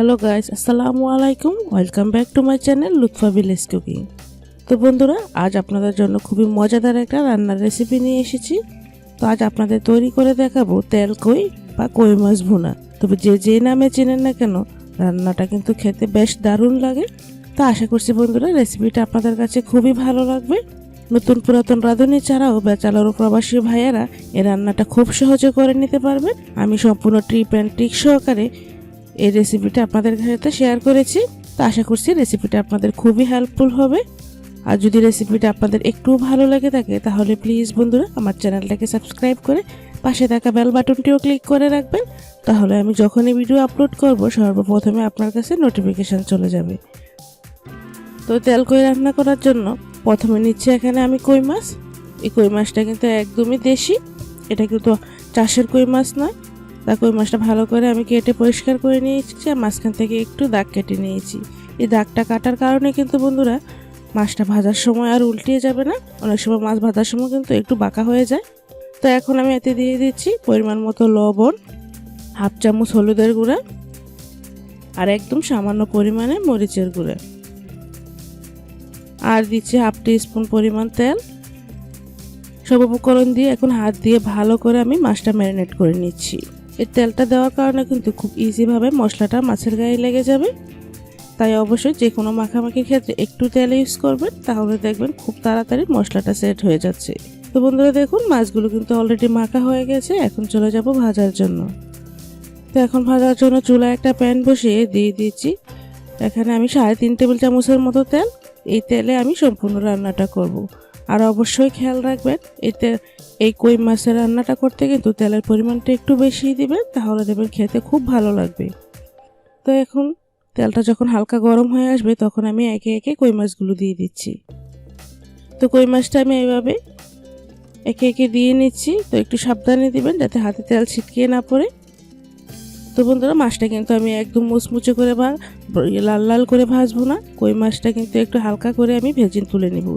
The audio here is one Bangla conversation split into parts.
হ্যালো গাইস, আসসালামু আলাইকুম। Welcome back to my channel Lutfa village cooking. তো বন্ধুরা, আজ আপনাদের জন্য খুবই মজাদার একটা রান্নার রেসিপি নিয়ে এসেছি। তো আজ আপনাদের তৈরি করে দেখাবো তেল কই বা কই মাছ ভুনা। তবে যে নামে চেনেন না কেন, রান্নাটা কিন্তু খেতে বেশ দারুণ লাগে। তো আশা করছি বন্ধুরা রেসিপিটা আপনাদের কাছে খুবই ভালো লাগবে। নতুন পুরাতন রাঁধুনি ছাড়াও ব্যাচেলর ও প্রবাসী ভাইয়েরা এই রান্নাটা খুব সহজে করে নিতে পারবেন। আমি সম্পূর্ণ টিপ অ্যান্ড ট্রিক সহকারে এই রেসিপিটা আপনাদের সাথে শেয়ার করেছি। তো আশা করছি রেসিপিটা আপনাদের খুবই হেল্পফুল হবে। আর যদি রেসিপিটা আপনাদের একটু ভালো লেগে থাকে তাহলে প্লিজ বন্ধুরা আমার চ্যানেলটাকে সাবস্ক্রাইব করে পাশে থাকা বেল বাটনটিও ক্লিক করে রাখবেন। তাহলে আমি যখনই ভিডিও আপলোড করব সর্বপ্রথমে আপনার কাছে নোটিফিকেশান চলে যাবে। তো তেল কই রান্না করার জন্য প্রথমে নিচ্ছি এখানে আমি কই মাছ। এই কই মাছটা কিন্তু একদমই দেশি, এটা কিন্তু চাষের কই মাছ নয়। তা কই মাছটা ভালো করে আমি কেটে পরিষ্কার করে নিয়েছি আর মাঝখান থেকে একটু দাগ কেটে নিয়েছি। এই দাগটা কাটার কারণে কিন্তু বন্ধুরা মাছটা ভাজার সময় আর উল্টিয়ে যাবে না। অনেক সময় মাছ ভাজার সময় কিন্তু একটু বাঁকা হয়ে যায়। তো এখন আমি এতে দিয়ে দিচ্ছি পরিমাণ মতো লবণ, হাফ চামচ হলুদের গুঁড়া আর একদম সামান্য পরিমাণে মরিচের গুঁড়া, আর দিচ্ছি হাফ টিস্পুন পরিমাণ তেল। সব উপকরণ দিয়ে এখন হাত দিয়ে ভালো করে আমি মাছটা ম্যারিনেট করে নিচ্ছি। এই তেলটা দেওয়ার কারণে কিন্তু খুব ইজিভাবে মশলাটা মাছের গায়ে লেগে যাবে। তাই অবশ্যই যে কোনো মাখামাখির ক্ষেত্রে একটু তেল ইউজ করবেন, তাহলে দেখবেন খুব তাড়াতাড়ি মশলাটা সেট হয়ে যাচ্ছে। তো বন্ধুরা দেখুন মাছগুলো কিন্তু অলরেডি মাখা হয়ে গেছে। এখন চলে যাব ভাজার জন্য। তো এখন ভাজার জন্য চুলায় একটা প্যান বসিয়ে দিয়ে দিচ্ছি এখানে আমি 3.5 টেবিল চামচের মতো তেল। এই তেলে আমি সম্পূর্ণ রান্নাটা করব। আর অবশ্যই খেয়াল রাখবেন এই কই মাছের রান্নাটা করতে কিন্তু তেলের পরিমাণটা একটু বেশি দিবেন, তাহলে দেখবেন খেতে খুব ভালো লাগবে। তো এখন তেলটা যখন হালকা গরম হয়ে আসবে তখন আমি একে একে কই মাছগুলো দিয়ে দিচ্ছি। তো কই মাছটা আমি এইভাবে একে একে দিয়ে নিচ্ছি। তো একটু সাবধানে দিবেন যাতে হাতে তেল ছিটকিয়ে না পড়ে। তো বন্ধুরা মাছটা কিন্তু আমি একদম মুচমুচে করে বা লাল লাল করে ভাজবো না। কই মাছটা কিন্তু একটু হালকা করে আমি ভেজে তুলে নিব।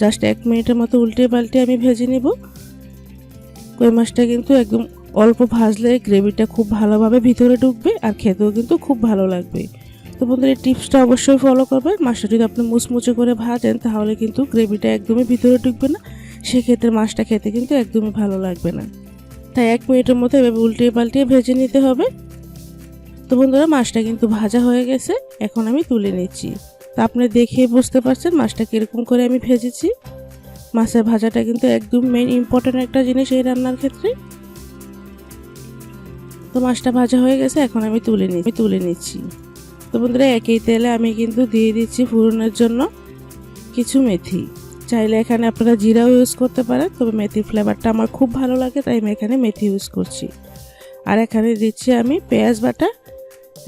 জাস্ট 1 মিনিটের মতো উল্টে পাল্টে আমি ভেজে নিব। কই মাছটা কিন্তু একদম অল্প ভাজলে গ্রেভিটা খুব ভালোভাবে ভিতরে ঢুকবে আর খেতেও কিন্তু খুব ভালো লাগবে। তো বন্ধুরা এই টিপসটা অবশ্যই ফলো করবেন। মাছটা যদি আপনি মুচমুচে করে ভাজেন তাহলে কিন্তু গ্রেভিটা একদমই ভিতরে ঢুকবে না, সেক্ষেত্রে মাছটা খেতে কিন্তু একদমই ভালো লাগবে না। তাই 1 মিনিটের মতো এভাবে উল্টিয়ে পাল্টিয়ে ভেজে নিতে হবে। তো বন্ধুরা মাছটা কিন্তু ভাজা হয়ে গেছে, এখন আমি তুলে নিচ্ছি। তা আপনি দেখে বুঝতে পারছেন মাছটা কীরকম করে আমি ভেজেছি। মাছের ভাজাটা কিন্তু একদম মেইন ইম্পর্টেন্ট একটা জিনিস এই রান্নার ক্ষেত্রে। তো মাছটা ভাজা হয়ে গেছে, এখন আমি তুলে নিচ্ছি। তো বন্ধুরা একই তেলে আমি কিন্তু দিয়ে দিচ্ছি ফোড়নের জন্য কিছু মেথি। চাইলে এখানে আপনারা জিরাও ইউজ করতে পারেন, তবে মেথির ফ্লেভারটা আমার খুব ভালো লাগে তাই আমি এখানে মেথি ইউজ করছি। আর এখানে দিচ্ছি আমি পেঁয়াজ বাটা।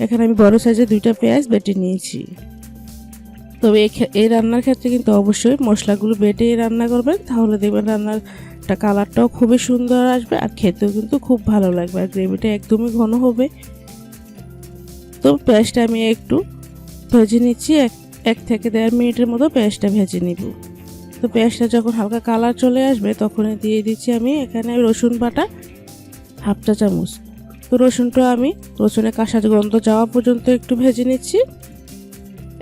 এখানে আমি বড় সাইজের 2টা পেঁয়াজ বেটে নিয়েছি। তবে এই রান্নার ক্ষেত্রে কিন্তু অবশ্যই মশলাগুলো বেটে রান্না করবেন, তাহলে দেখবেন রান্নারটা কালারটাও খুবই সুন্দর আসবে আর খেতেও কিন্তু খুব ভালো লাগবে আর গ্রেভিটা একদমই ঘন হবে। তো পেঁয়াজটা আমি একটু ভেজে নিচ্ছি, 1 থেকে 1.5 মিনিটের মতো পেঁয়াজটা ভেজে নিব। তো পেঁয়াজটা যখন হালকা কালার চলে আসবে তখনই দিয়ে দিচ্ছি আমি এখানে রসুন বাটা হাফ চা চামচ। তো রসুনের কাঁচা গন্ধ যাওয়া পর্যন্ত একটু ভেজে নিচ্ছি।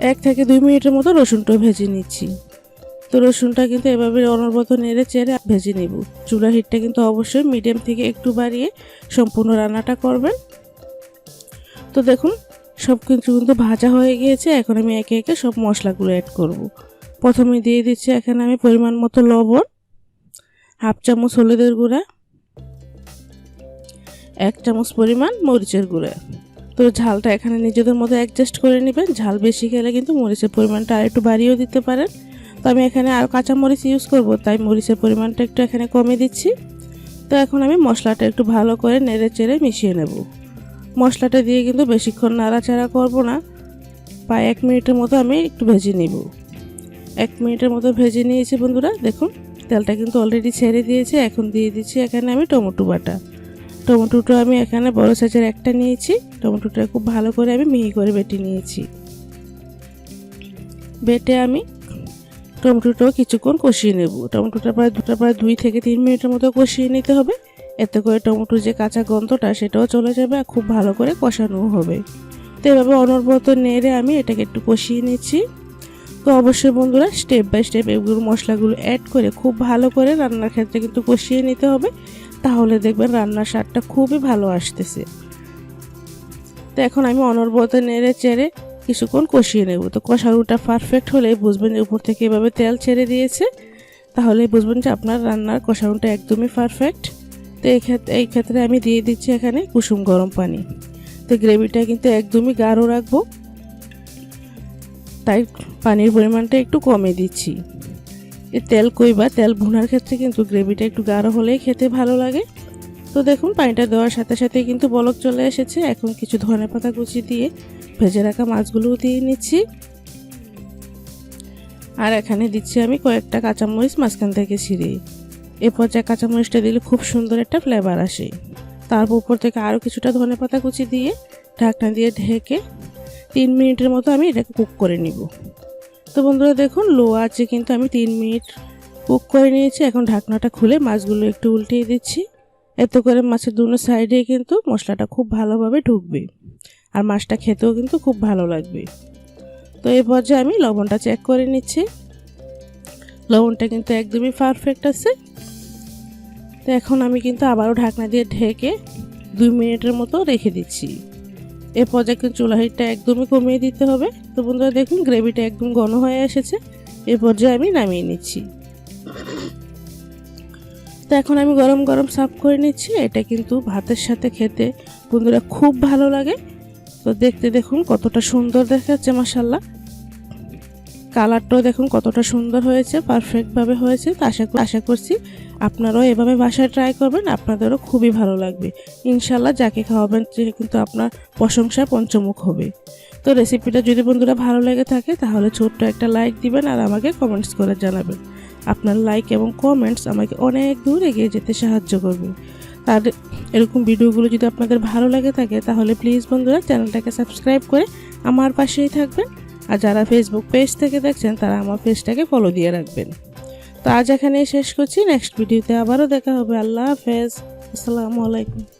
1 থেকে 2 মিনিটের মতো রসুনটাও ভেজে নিচ্ছি। তো রসুনটা কিন্তু এভাবে অনবরত নেড়ে চেড়ে ভেজে নিব। চুলার হিটটা কিন্তু অবশ্যই মিডিয়াম থেকে একটু বাড়িয়ে সম্পূর্ণ রান্নাটা করবেন। তো দেখুন সব কিছু কিন্তু ভাজা হয়ে গিয়েছে। এখন আমি একে একে সব মশলাগুলো অ্যাড করব। প্রথমে দিয়ে দিচ্ছি এখানে আমি পরিমাণ মতো লবণ, হাফ চামচ হলুদের গুঁড়া, 1 চামচ পরিমাণ মরিচের গুঁড়া। তো ঝালটা এখানে নিজেদের মতো অ্যাডজাস্ট করে নেবেন। ঝাল বেশি খেলে কিন্তু মরিচের পরিমাণটা আর একটু বাড়িয়েও দিতে পারেন। তো আমি এখানে আর কাঁচা মরিচ ইউজ করব, তাই মরিচের পরিমাণটা একটু এখানে কমে দিচ্ছি। তো এখন আমি মশলাটা একটু ভালো করে নেড়ে চেড়ে মিশিয়ে নেব। মশলাটা দিয়ে কিন্তু বেশিক্ষণ নাড়াচাড়া করব না, প্রায় 1 মিনিটের মতো আমি একটু ভেজে নিব। 1 মিনিটের মতো ভেজে নিয়েছি বন্ধুরা। দেখুন তেলটা কিন্তু অলরেডি ছেড়ে দিয়েছে। এখন দিয়ে দিচ্ছি এখানে আমি টমেটো বাটা। টমেটোটা আমি এখানে বড় সাইজের একটা নিয়েছি। টমেটোটা খুব ভালো করে আমি মিহি করে বেটে নিয়েছি। বেটে আমি টমেটোটাও কিছুক্ষণ কষিয়ে নেব। টমেটোটা প্রায় 2 থেকে 3 মিনিটের মতো কষিয়ে নিতে হবে। এতে করে টমেটোর যে কাঁচা গন্ধটা সেটাও চলে যাবে আর খুব ভালো করে কষানো হবে। তো এভাবে অনবরত নেড়ে আমি এটাকে একটু কষিয়ে নিচ্ছি। তো অবশ্যই বন্ধুরা স্টেপ বাই স্টেপ এগুলো মশলাগুলো অ্যাড করে খুব ভালো করে রান্নার ক্ষেত্রে কিন্তু কষিয়ে নিতে হবে, তাহলে দেখবেন রান্নার স্বাদটা খুবই ভালো আসতেছে। তো এখন আমি অনবরত নেড়ে চেড়ে কিছুক্ষণ কষিয়ে নেব। তো কষানোটা পারফেক্ট হলে বুঝবেন যে উপর থেকে এভাবে তেল ছেড়ে দিয়েছে, তাহলে বুঝবেন যে আপনার রান্নার কষানোটা একদমই পারফেক্ট। তো এই ক্ষেত্রে আমি দিয়ে দিচ্ছি এখানে কুসুম গরম পানি। তো গ্রেভিটা কিন্তু একদমই গাঢ় রাখবো, তাই পানির পরিমাণটা একটু কমে দিচ্ছি। এই তেল কই বা তেল ভুনার ক্ষেত্রে কিন্তু গ্রেভিটা একটু গাঢ় হলেই খেতে ভালো লাগে। তো দেখুন পানিটা দেওয়ার সাথে সাথে কিন্তু বলক চলে এসেছে। এখন কিছু ধনেপাতা কুচি দিয়ে ভেজে রাখা মাছগুলোও দিয়ে নিচ্ছি। আর এখানে দিচ্ছি আমি কয়েকটা কাঁচামরিচ মাঝখান থেকে ছিঁড়ে। এ পর্যায়ে কাঁচামরিচটা দিলে খুব সুন্দর একটা ফ্লেভার আসে। তারপর উপর থেকে আরও কিছুটা ধনেপাতা কুচি দিয়ে ঢাকনা দিয়ে ঢেকে 3 মিনিটের মতো আমি এটাকে কুক করে নিব। তো বন্ধুরা দেখুন লো আঁচে কিন্তু আমি 3 মিনিট কুক করে নিয়েছি। এখন ঢাকনাটা খুলে মাছগুলো একটু উল্টিয়ে দিচ্ছি। এতে করে মাছের দুনো সাইডে কিন্তু মশলাটা খুব ভালোভাবে ঢুকবে, আর মাছটা খেতেও কিন্তু খুব ভালো লাগবে। তো এই পর্যায়ে আমি লবণটা চেক করে নিচ্ছি। লবণটা কিন্তু একদমই পারফেক্ট আছে। তো এখন আমি কিন্তু আবারও ঢাকনা দিয়ে ঢেকে 2 মিনিটের মতো রেখে দিচ্ছি। এ পর্যায়ে কিন্তু চুলা হিটটা একদমই কমিয়ে দিতে হবে। তো বন্ধুরা দেখুন গ্রেভিটা একদম ঘন হয়ে এসেছে। এ পর্যায়ে আমি নামিয়ে নিচ্ছি। তো এখন আমি গরম গরম সার্ভ করে নিচ্ছি। এটা কিন্তু ভাতের সাথে খেতে বন্ধুরা খুব ভালো লাগে। তো দেখতে দেখুন কতটা সুন্দর দেখাচ্ছে, মাশাআল্লাহ। কালারটাও দেখুন কতটা সুন্দর হয়েছে, পারফেক্টভাবে হয়েছে। তো আশা করছি আপনারাও এভাবে বাসায় ট্রাই করবেন, আপনাদেরও খুবই ভালো লাগবে ইনশাল্লাহ। যাকে খাওয়াবেন সে কিন্তু আপনার প্রশংসায় পঞ্চমুখ হবে। তো রেসিপিটা যদি বন্ধুরা ভালো লেগে থাকে তাহলে ছোট্ট একটা লাইক দিবেন আর আমাকে কমেন্টস করে জানাবেন। আপনার লাইক এবং কমেন্টস আমাকে অনেক দূর এগিয়ে যেতে সাহায্য করবে। আর এরকম ভিডিওগুলো যদি আপনাদের ভালো লেগে থাকে তাহলে প্লিজ বন্ধুরা চ্যানেলটাকে সাবস্ক্রাইব করে আমার পাশেই থাকবেন। আর যারা ফেসবুক পেজ থেকে দেখছেন তারা আমার পেজটাকে ফলো দিয়ে রাখবেন। তো আজ এখানেই শেষ করছি। নেক্সট ভিডিওতে আবারও দেখা হবে। আল্লাহ হাফেজ, আসসালামু আলাইকুম।